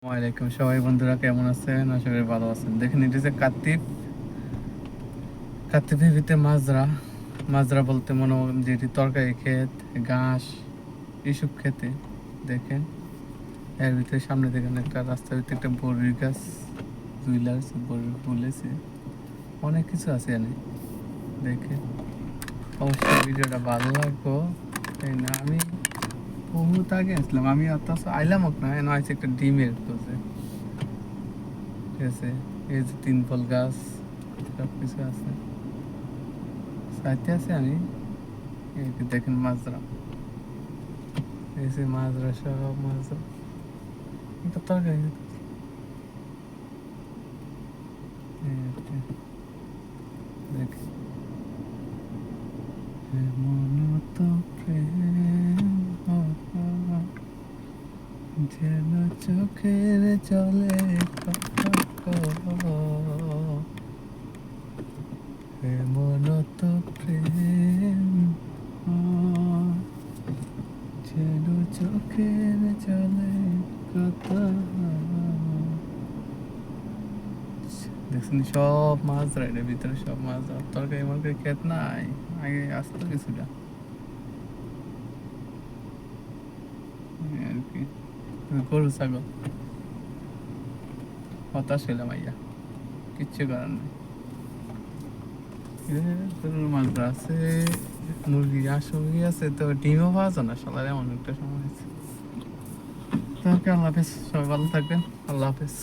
ওয়ালাইকুম সবাই বন্ধুরা কেমন আছেন? আশা করি ভালো আছেন। দেখেন এটা যে কার্তিক ভিভিতে মাজরা। মাজরা বলতে মনে করেন যে এটি তরকারি ক্ষেত, ঘাস এইসব খেতে দেখেন। এর ভিতরে সামনে দেখেন একটা রাস্তার ভিতরে একটা বড়ি গাছ ঝুইলা আছে, বড়ি ফুলেছে, অনেক কিছু আছে এখানে দেখেন। অবশ্যই ভিডিওটা ভালো লাগবো, তাই না? আমি বহুত আগে আসলাম, আমি অত আইলাম হোক না এনে আছে একটা ডিমের খোঁজে, ঠিক আছে? এই যে 3 ফল গাছ সব কিছু আছে, সাইতে আছে। আমি এই যে দেখেন মাজরা, এই যে মাজরা, সব মাজরা। এটা তরকারি দেখেন। এমন তো প্রেম যেন চোখের জলে এমন তো প্রেম যেন চোখের জলে কথা। দেখছেন সব মাছ রাইডের ভিতরে, সব মাছ তরকারি মরকারি খেত নাই, আগে আসতো কিছুটা আর কি। গরু ছাগল হতাশ হইলাম আইয়া, কিচ্ছু করার নেই। গরুর মাছ আছে, মুরগি মুরগি আছে, তো ডিমও পাওয়া যায় না সবার, এমন একটা সময় আছে। তো আল্লাহ হাফেজ, সবাই ভালো থাকবেন। আল্লাহ হাফেজ।